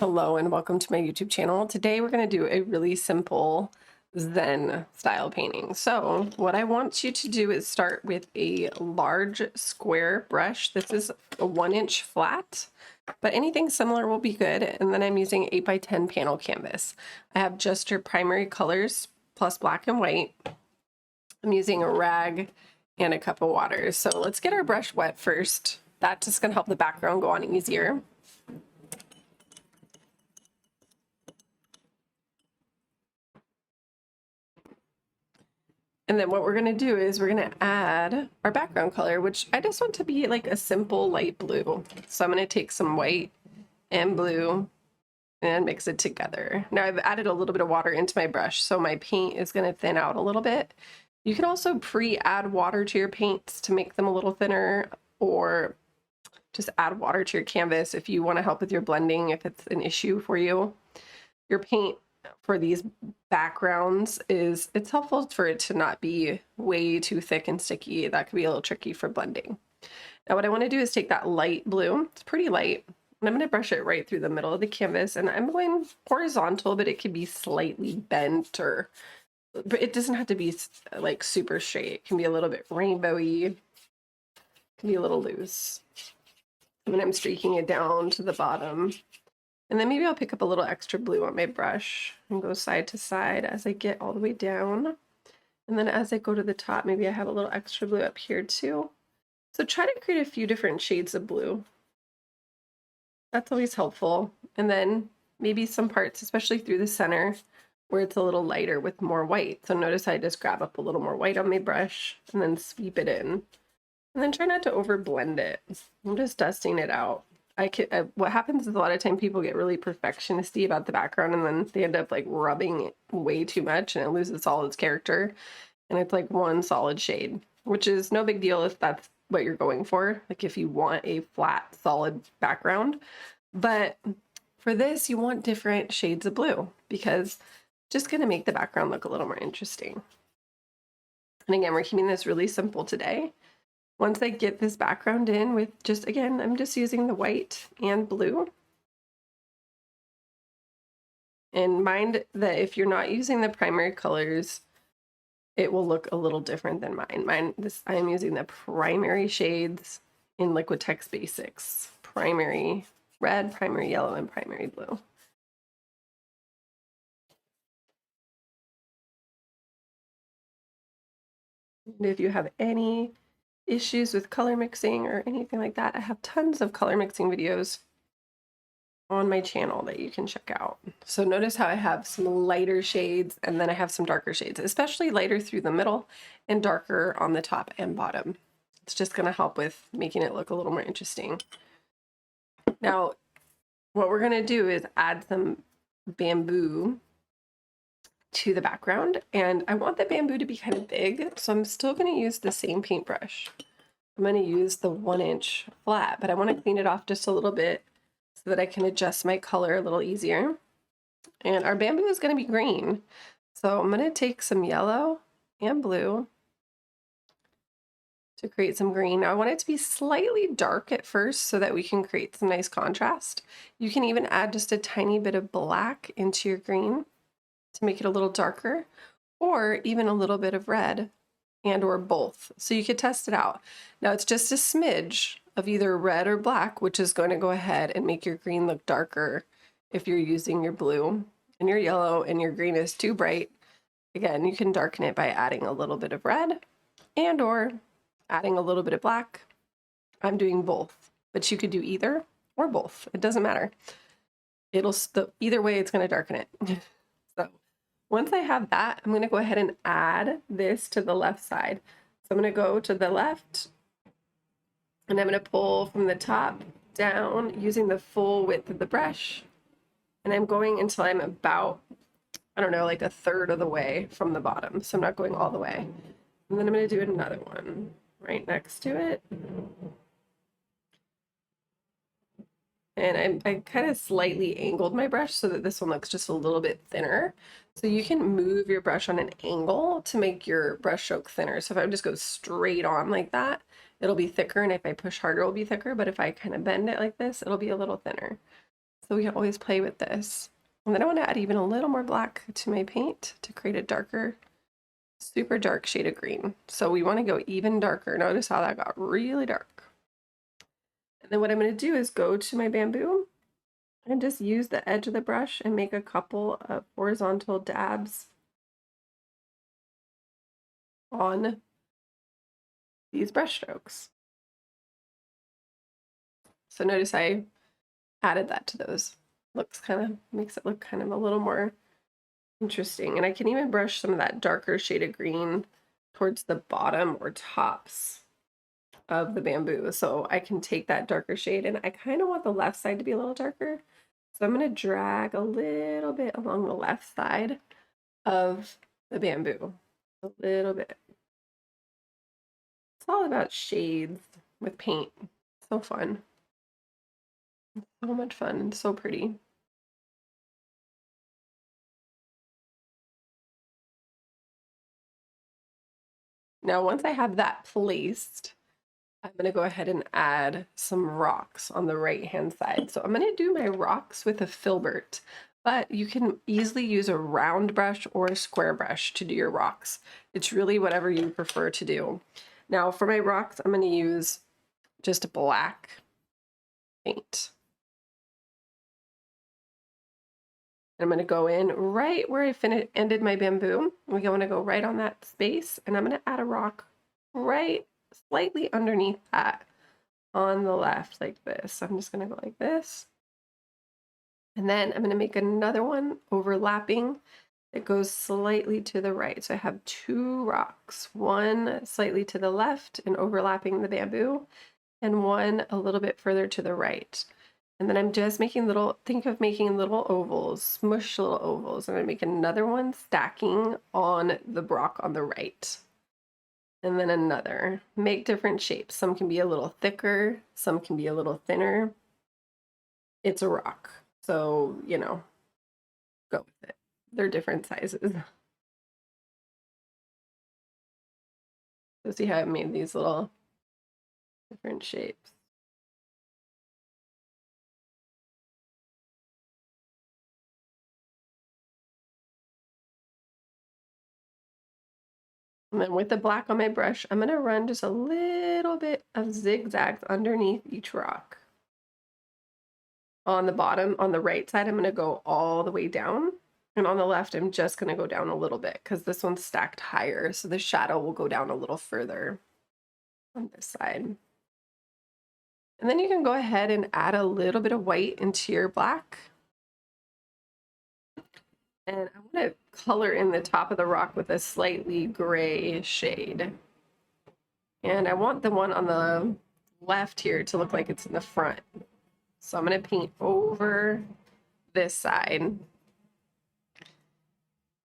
Hello and welcome to my YouTube channel. Today we're going to do a really simple Zen style painting. So what I want you to do is start with a large square brush. This is a 1-inch flat, but anything similar will be good. And then I'm using 8x10 panel canvas. I have just your primary colors plus black and white. I'm using a rag and a cup of water. So let's get our brush wet first. That's just going to help the background go on easier. And then what we're gonna do is we're gonna add our background color, which I just want to be like a simple light blue. So I'm gonna take some white and blue and mix it together. Now I've added a little bit of water into my brush, so my paint is gonna thin out a little bit. You can also pre-add water to your paints to make them a little thinner, or just add water to your canvas if you wanna help with your blending, if it's an issue for you. Your paint for these backgrounds it's helpful for it to not be way too thick and sticky. That could be a little tricky for blending. Now what I want to do is take that light blue, it's pretty light, and I'm going to brush it right through the middle of the canvas, and I'm going horizontal, but it could be slightly bent, but it doesn't have to be like super straight. It can be a little bit rainbowy, it can be a little loose. And then I'm streaking it down to the bottom. And then maybe I'll pick up a little extra blue on my brush and go side to side as I get all the way down. And then as I go to the top, maybe I have a little extra blue up here too. So try to create a few different shades of blue. That's always helpful. And then maybe some parts, especially through the center, where it's a little lighter with more white. So notice I just grab up a little more white on my brush and then sweep it in. And then try not to over blend it. I'm just dusting it out. What happens is a lot of time people get really perfectionisty about the background, and then they end up like rubbing it way too much and it loses all its character, and it's like one solid shade, which is no big deal if that's what you're going for, like if you want a flat solid background. But for this you want different shades of blue, because it's just going to make the background look a little more interesting. And again, we're keeping this really simple today. Once I get this background in with just, again, I'm just using the white and blue. And mind that if you're not using the primary colors, it will look a little different than mine. I'm using the primary shades in Liquitex Basics. Primary red, primary yellow, and primary blue. And if you have any issues with color mixing or anything like that, I have tons of color mixing videos on my channel that you can check out. So notice how I have some lighter shades and then I have some darker shades, especially lighter through the middle and darker on the top and bottom. It's just going to help with making it look a little more interesting. Now, what we're going to do is add some bamboo to the background, and I want the bamboo to be kind of big, so I'm still going to use the same paintbrush. I'm going to use the 1-inch flat, but I want to clean it off just a little bit so that I can adjust my color a little easier. And our bamboo is going to be green, so I'm going to take some yellow and blue to create some green. Now I want it to be slightly dark at first so that we can create some nice contrast. You can even add just a tiny bit of black into your green to make it a little darker, or even a little bit of red, and or both. So you could test it out. Now it's just a smidge of either red or black, which is going to go ahead and make your green look darker if you're using your blue and your yellow and your green is too bright. Again, you can darken it by adding a little bit of red and or adding a little bit of black. I'm doing both, but you could do either or both. It doesn't matter. Either way, it's going to darken it. So once I have that, I'm going to go ahead and add this to the left side. So I'm going to go to the left, and I'm going to pull from the top down using the full width of the brush. And I'm going until I'm about, I don't know, like 1/3 of the way from the bottom. So I'm not going all the way. And then I'm going to do another one right next to it. And I kind of slightly angled my brush so that this one looks just a little bit thinner. So you can move your brush on an angle to make your brush stroke thinner. So if I just go straight on like that, it'll be thicker. And if I push harder, it'll be thicker. But if I kind of bend it like this, it'll be a little thinner. So we can always play with this. And then I want to add even a little more black to my paint to create a darker, super dark shade of green. So we want to go even darker. Notice how that got really dark. And then what I'm going to do is go to my bamboo and just use the edge of the brush and make a couple of horizontal dabs on these brush strokes. So notice I added that to those. Makes it look kind of a little more interesting. And I can even brush some of that darker shade of green towards the bottom or tops of the bamboo. So I can take that darker shade, and I kind of want the left side to be a little darker. So I'm going to drag a little bit along the left side of the bamboo. A little bit. It's all about shades with paint. So fun. So much fun and so pretty. Now, once I have that placed, I'm going to go ahead and add some rocks on the right-hand side. So I'm going to do my rocks with a filbert, but you can easily use a round brush or a square brush to do your rocks. It's really whatever you prefer to do. Now, for my rocks, I'm going to use just black paint. I'm going to go in right where I ended my bamboo. We're going to go right on that space, and I'm going to add a rock right slightly underneath that on the left like this. So I'm just going to go like this. And then I'm going to make another one overlapping that goes slightly to the right. So I have two rocks, one slightly to the left and overlapping the bamboo, and one a little bit further to the right. And then I'm just making think of making little ovals, smush little ovals. I'm going to make another one stacking on the rock on the right. And then another. Make different shapes. Some can be a little thicker, some can be a little thinner. It's a rock. So, you know, go with it. They're different sizes. So see how I made these little different shapes. And then with the black on my brush, I'm going to run just a little bit of zigzags underneath each rock. On the bottom, on the right side, I'm going to go all the way down. And on the left, I'm just going to go down a little bit because this one's stacked higher. So the shadow will go down a little further on this side. And then you can go ahead and add a little bit of white into your black. And I want to color in the top of the rock with a slightly gray shade. And I want the one on the left here to look like it's in the front. So I'm going to paint over this side.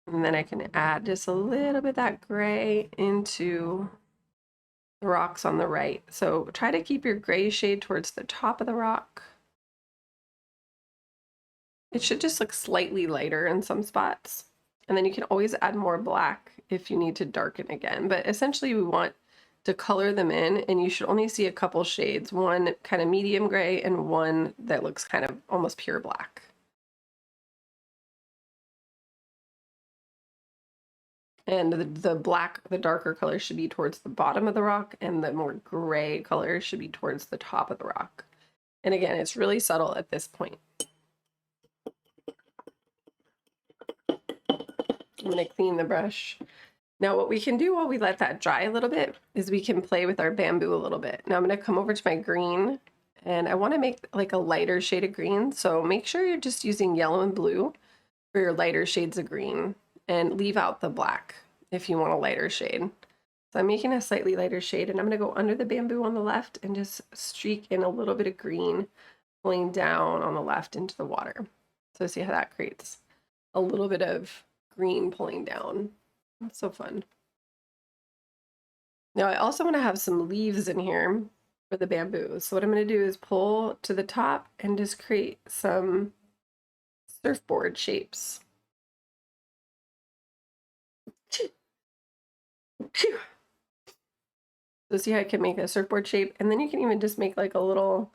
And then I can add just a little bit of that gray into the rocks on the right. So try to keep your gray shade towards the top of the rock. It should just look slightly lighter in some spots. And then you can always add more black if you need to darken again. But essentially we want to color them in, and you should only see a couple shades, one kind of medium gray and one that looks kind of almost pure black. And the black, the darker color should be towards the bottom of the rock, and the more gray color should be towards the top of the rock. And again, it's really subtle at this point. I'm going to clean the brush. Now what we can do while we let that dry a little bit is we can play with our bamboo a little bit. Now I'm going to come over to my green, and I want to make like a lighter shade of green. So make sure you're just using yellow and blue for your lighter shades of green, and leave out the black if you want a lighter shade. So I'm making a slightly lighter shade, and I'm going to go under the bamboo on the left and just streak in a little bit of green, pulling down on the left into the water. So see how that creates a little bit of green pulling down. It's so fun. Now I also want to have some leaves in here for the bamboo. So what I'm going to do is pull to the top and just create some surfboard shapes. So see how I can make a surfboard shape, and then you can even just make like a little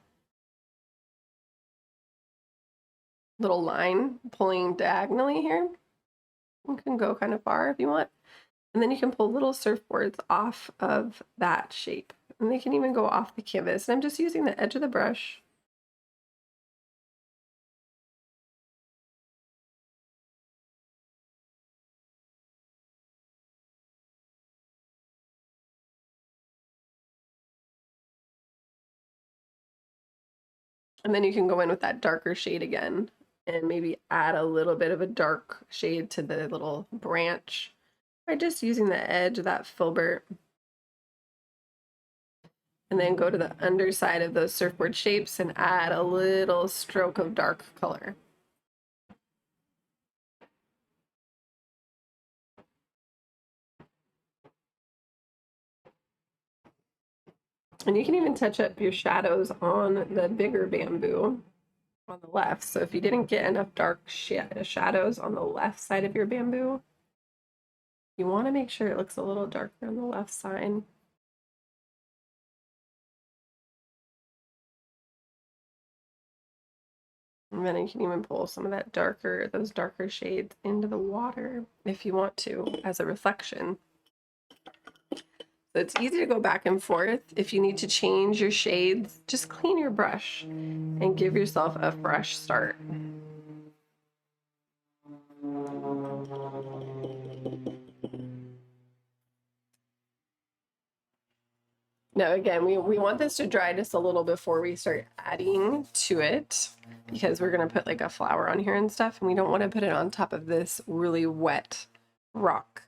little line pulling diagonally here. You can go kind of far if you want. And then you can pull little surfboards off of that shape. And they can even go off the canvas. And I'm just using the edge of the brush. And then you can go in with that darker shade again and maybe add a little bit of a dark shade to the little branch by just using the edge of that filbert. And then go to the underside of those surfboard shapes and add a little stroke of dark color. And you can even touch up your shadows on the bigger bamboo on the left. So if you didn't get enough dark shadows on the left side of your bamboo, you want to make sure it looks a little darker on the left side. And then you can even pull some of that those darker shades into the water if you want to as a reflection. So it's easy to go back and forth. If you need to change your shades, just clean your brush and give yourself a fresh start. Now, again, we want this to dry just a little before we start adding to it, because we're going to put like a flower on here and stuff, and we don't want to put it on top of this really wet rock.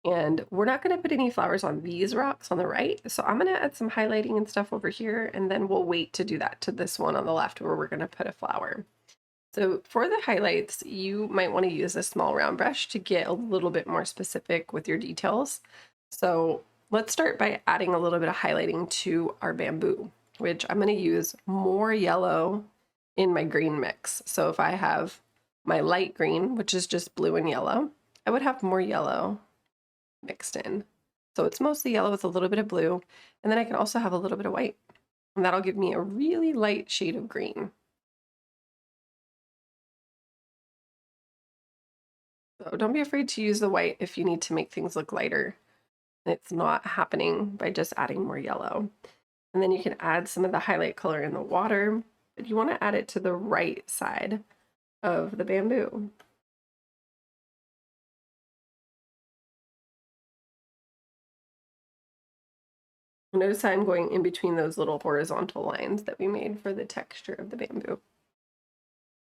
And we're not going to put any flowers on these rocks on the right, so I'm going to add some highlighting and stuff over here, and then we'll wait to do that to this one on the left where we're going to put a flower. So for the highlights, you might want to use a small round brush to get a little bit more specific with your details. So let's start by adding a little bit of highlighting to our bamboo, which I'm going to use more yellow in my green mix. So if I have my light green, which is just blue and yellow, I would have more yellow mixed in. So it's mostly yellow with a little bit of blue, and then I can also have a little bit of white, and that'll give me a really light shade of green. So don't be afraid to use the white if you need to make things look lighter. It's not happening by just adding more yellow. And then you can add some of the highlight color in the water, but you want to add it to the right side of the bamboo. Notice how I'm going in between those little horizontal lines that we made for the texture of the bamboo.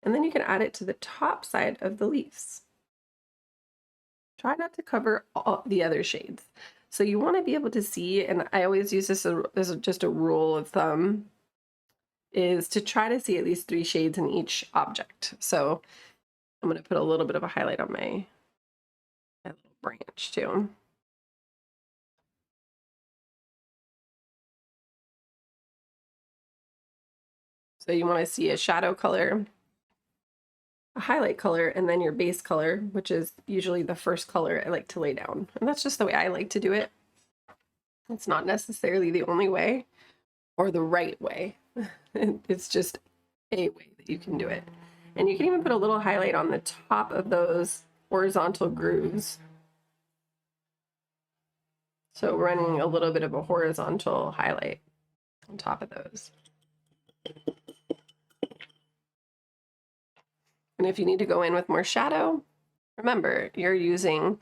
And then you can add it to the top side of the leaves. Try not to cover all the other shades. So you want to be able to see, and I always use this as just a rule of thumb, is to try to see at least 3 shades in each object. So I'm going to put a little bit of a highlight on my little branch too. So you want to see a shadow color, a highlight color, and then your base color, which is usually the first color I like to lay down. And that's just the way I like to do it. It's not necessarily the only way or the right way. It's just a way that you can do it. And you can even put a little highlight on the top of those horizontal grooves. So running a little bit of a horizontal highlight on top of those. And if you need to go in with more shadow, remember you're using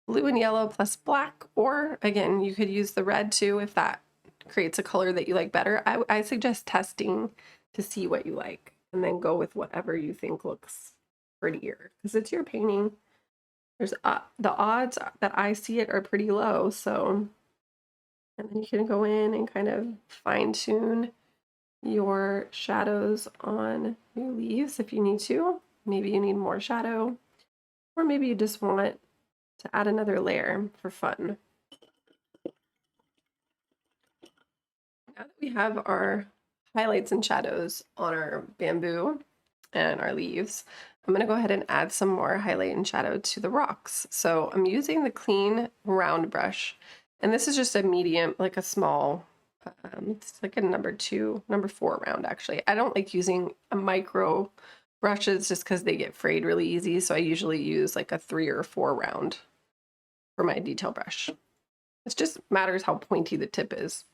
blue and yellow plus black, or again, you could use the red too if that creates a color that you like better. I suggest testing to see what you like and then go with whatever you think looks prettier, because it's your painting. There's the odds that I see it are pretty low. So, and then you can go in and kind of fine tune your shadows on your leaves if you need to. Maybe you need more shadow, or maybe you just want to add another layer for fun. Now that we have our highlights and shadows on our bamboo and our leaves, I'm going to go ahead and add some more highlight and shadow to the rocks. So I'm using the clean round brush, and this is just a medium, like a small, it's like a number 4 round actually. I don't like using a micro brushes just because they get frayed really easy. So I usually use like a 3 or 4 round for my detail brush. It just matters how pointy the tip is.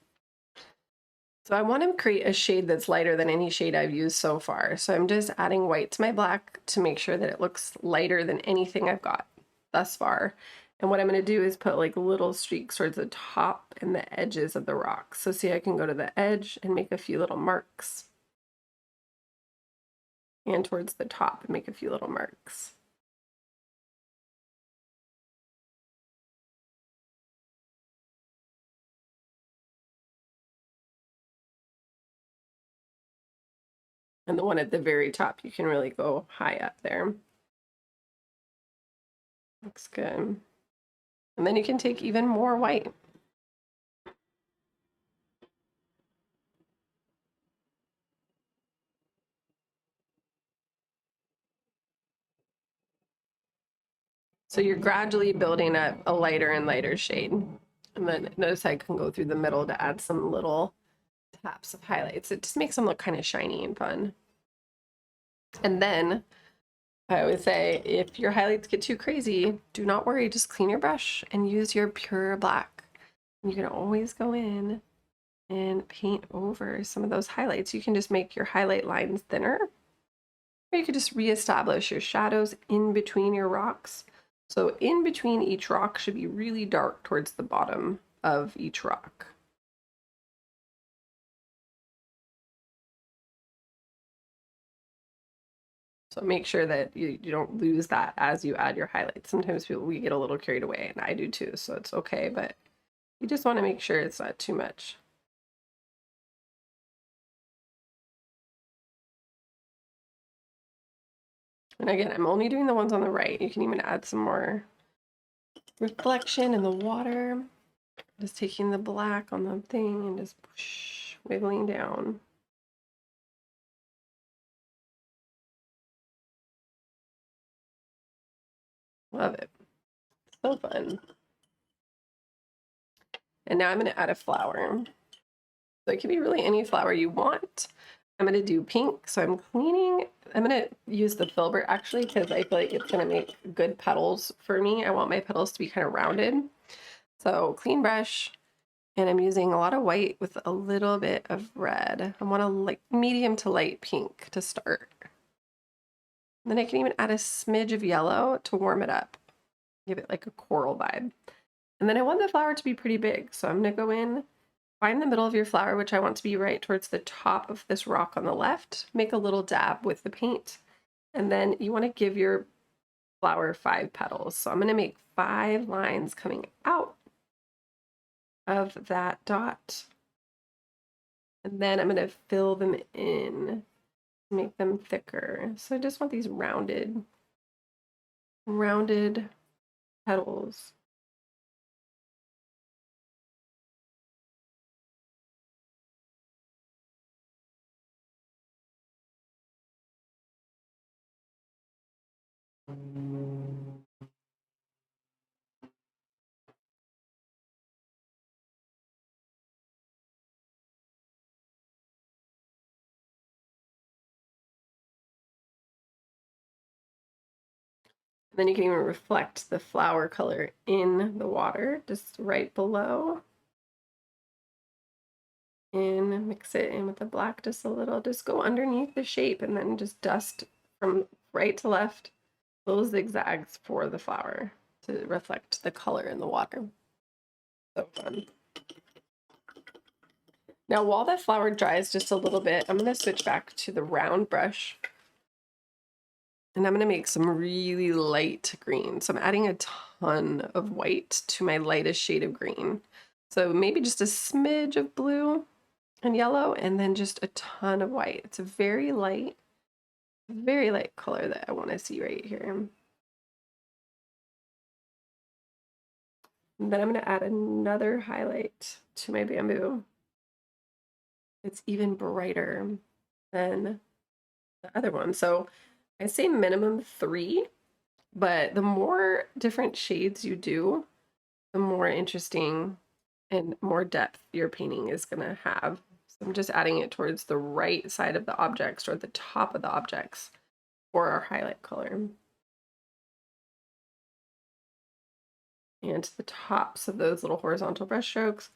So I want to create a shade that's lighter than any shade I've used so far. So I'm just adding white to my black to make sure that it looks lighter than anything I've got thus far. And what I'm going to do is put like little streaks towards the top and the edges of the rocks. So see, I can go to the edge and make a few little marks. And towards the top and make a few little marks. And the one at the very top, you can really go high up there. Looks good. And then you can take even more white. So you're gradually building up a lighter and lighter shade. And then notice I can go through the middle to add some little taps of highlights. It just makes them look kind of shiny and fun. And then I always say, if your highlights get too crazy, do not worry, just clean your brush and use your pure black. You can always go in and paint over some of those highlights. You can just make your highlight lines thinner, or you could just reestablish your shadows in between your rocks. So in between each rock should be really dark towards the bottom of each rock. So make sure that you don't lose that as you add your highlights. Sometimes we get a little carried away, and I do too, so it's okay, but you just want to make sure it's not too much. And again, I'm only doing the ones on the right. You can even add some more reflection in the water. Just taking the black on the thing and just whoosh, wiggling down. Love it. So fun. And now I'm going to add a flower. So it can be really any flower you want. I'm going to do pink. So I'm cleaning. I'm going to use the filbert actually because I feel like it's going to make good petals for me. I want my petals to be kind of rounded. So clean brush. And I'm using a lot of white with a little bit of red. I want a like medium to light pink to start. And then I can even add a smidge of yellow to warm it up. Give it like a coral vibe. And then I want the flower to be pretty big. So I'm going to go in, find the middle of your flower, which I want to be right towards the top of this rock on the left. Make a little dab with the paint. And then you want to give your flower 5 petals. So I'm going to make 5 lines coming out of that dot. And then I'm going to fill them in, make them thicker. So I just want these rounded petals. And then you can even reflect the flower color in the water, just right below. And mix it in with the black just a little. Just go underneath the shape and then just dust from right to left, little zigzags for the flower to reflect the color in the water. So fun. Now while that flower dries just a little bit, I'm going to switch back to the round brush. And I'm going to make some really light green. So I'm adding a ton of white to my lightest shade of green. So maybe just a smidge of blue and yellow, and then just a ton of white. It's a very light color that I want to see right here. And then I'm going to add another highlight to my bamboo. It's even brighter than the other one. So I say minimum 3, but the more different shades you do, the more interesting and more depth your painting is going to have. So I'm just adding it towards the right side of the objects or the top of the objects for our highlight color. And to the tops of those little horizontal brush strokes.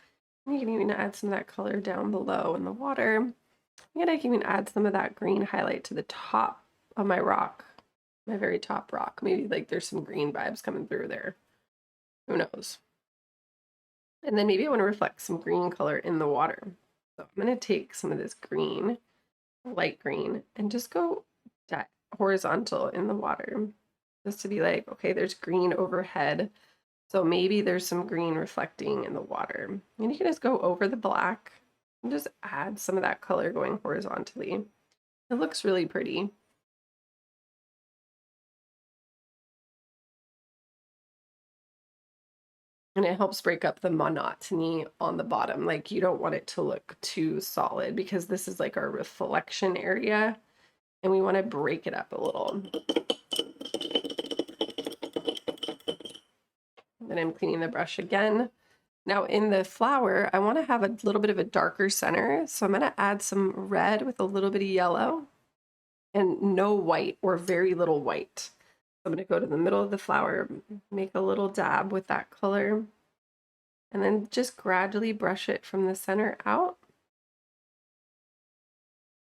You can even add some of that color down below in the water. And I can even add some of that green highlight to the top of my rock, my very top rock. Maybe like there's some green vibes coming through there. Who knows? And then maybe I want to reflect some green color in the water. So I'm going to take some of this green, light green, and just go horizontal in the water. Just to be like, okay, there's green overhead. So maybe there's some green reflecting in the water. And you can just go over the black and just add some of that color going horizontally. It looks really pretty. And it helps break up the monotony on the bottom. Like you don't want it to look too solid because this is like our reflection area and we want to break it up a little. Then I'm cleaning the brush again. Now in the flower, I want to have a little bit of a darker center. So I'm going to add some red with a little bit of yellow and no white or very little white. I'm going to go to the middle of the flower, make a little dab with that color, and then just gradually brush it from the center out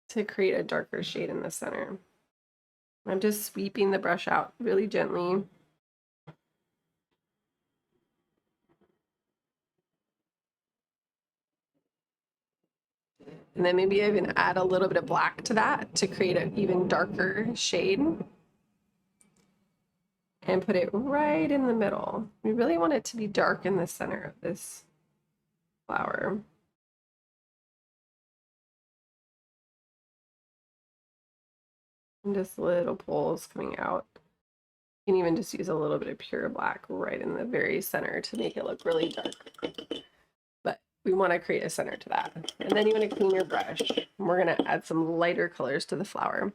to create a darker shade in the center. I'm just sweeping the brush out really gently. And then maybe even add a little bit of black to that to create an even darker shade. And put it right in the middle. We really want it to be dark in the center of this flower. And just little pulls coming out. You can even just use a little bit of pure black right in the very center to make it look really dark. But we want to create a center to that. And then you want to clean your brush. And we're going to add some lighter colors to the flower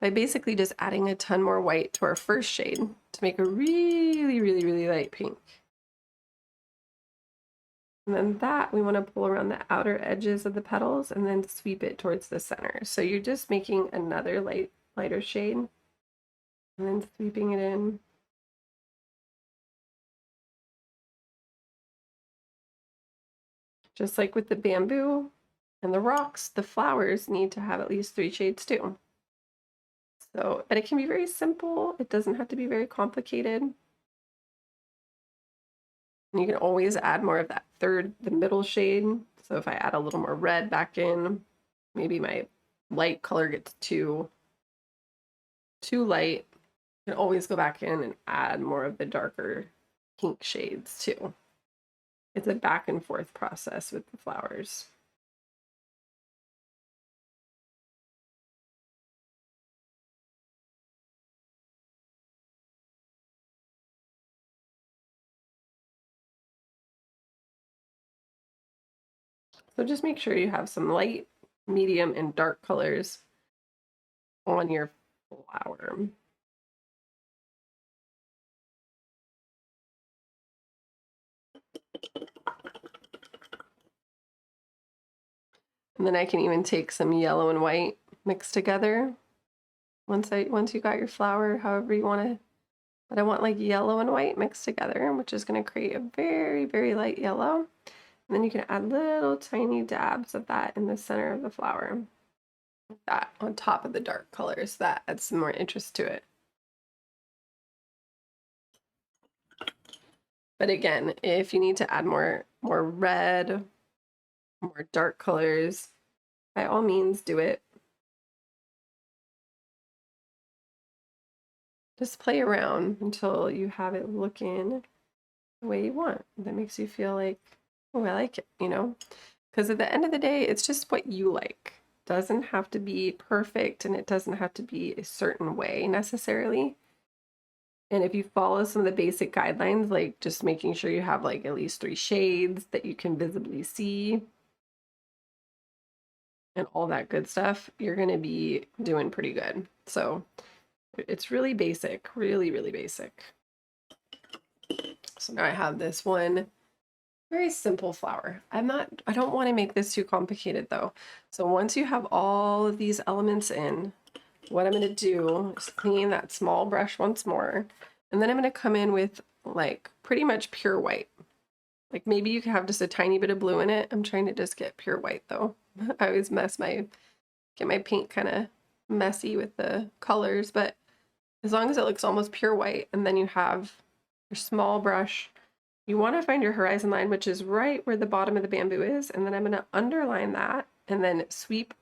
by basically just adding a ton more white to our first shade to make a really, really, really light pink. And then that we want to pull around the outer edges of the petals and then sweep it towards the center. So you're just making another lighter shade and then sweeping it in. Just like with the bamboo and the rocks, the flowers need to have at least 3 shades too. So, but it can be very simple. It doesn't have to be very complicated. And you can always add more of that the middle shade. So if I add a little more red back in, maybe my light color gets too light, you can always go back in and add more of the darker pink shades too. It's a back and forth process with the flowers. So just make sure you have some light, medium, and dark colors on your flower. And then I can even take some yellow and white mixed together. Once you got your flower, however you want to, but I want like yellow and white mixed together, which is going to create a very, very light yellow. And then you can add little tiny dabs of that in the center of the flower. Like that on top of the dark colors. That adds some more interest to it. But again, if you need to add more red, more dark colors, by all means do it. Just play around until you have it looking the way you want. That makes you feel like, oh, I like it, you know? Because at the end of the day, it's just what you like. It doesn't have to be perfect and it doesn't have to be a certain way necessarily. And if you follow some of the basic guidelines, like just making sure you have like at least 3 shades that you can visibly see and all that good stuff, you're going to be doing pretty good. So it's really basic, really, really basic. So now I have this one very simple flower. I don't want to make this too complicated though. So once you have all of these elements in, what I'm going to do is clean that small brush once more. And then I'm going to come in with like pretty much pure white. Like maybe you can have just a tiny bit of blue in it. I'm trying to just get pure white though. I always get my paint kind of messy with the colors, but as long as it looks almost pure white, and then you have your small brush, you want to find your horizon line, which is right where the bottom of the bamboo is, and then I'm going to underline that and then sweep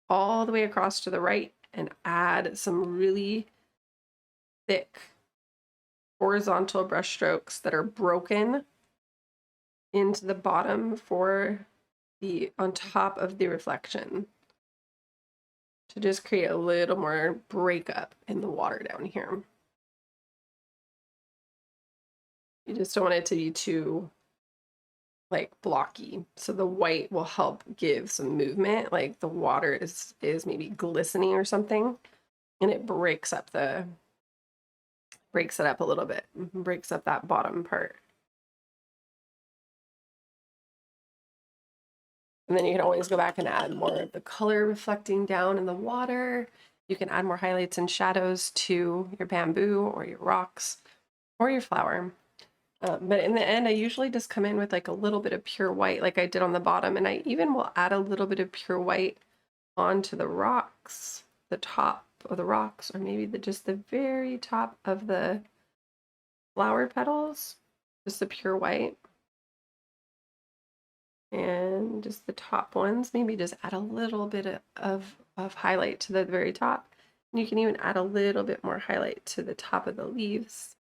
all the way across to the right and add some really thick horizontal brush strokes that are broken into the bottom for the on top of the reflection to just create a little more breakup in the water down here. You just don't want it to be too like blocky. So the white will help give some movement, like the water is maybe glistening or something, and it breaks it up a little bit, breaks up that bottom part. And then you can always go back and add more of the color reflecting down in the water. You can add more highlights and shadows to your bamboo or your rocks or your flower. But in the end, I usually just come in with like a little bit of pure white like I did on the bottom. And I even will add a little bit of pure white onto the rocks, the top of the rocks, or maybe just the very top of the flower petals, just the pure white. And just the top ones, maybe just add a little bit of highlight to the very top. And you can even add a little bit more highlight to the top of the leaves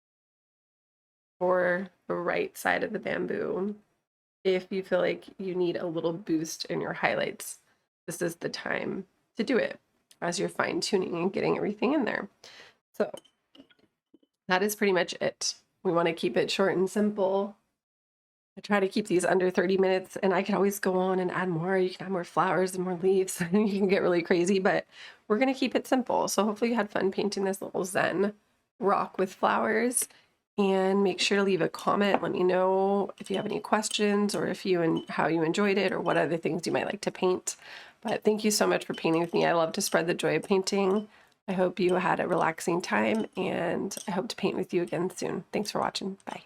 or the right side of the bamboo. If you feel like you need a little boost in your highlights, this is the time to do it as you're fine tuning and getting everything in there. So that is pretty much it. We want to keep it short and simple. I try to keep these under 30 minutes, and I can always go on and add more. You can add more flowers and more leaves. You can get really crazy, but we're going to keep it simple. So hopefully you had fun painting this little Zen rock with flowers, and make sure to leave a comment. Let me know if you have any questions or how you enjoyed it or what other things you might like to paint. But thank you so much for painting with me. I love to spread the joy of painting. I hope you had a relaxing time, and I hope to paint with you again soon. Thanks for watching. Bye.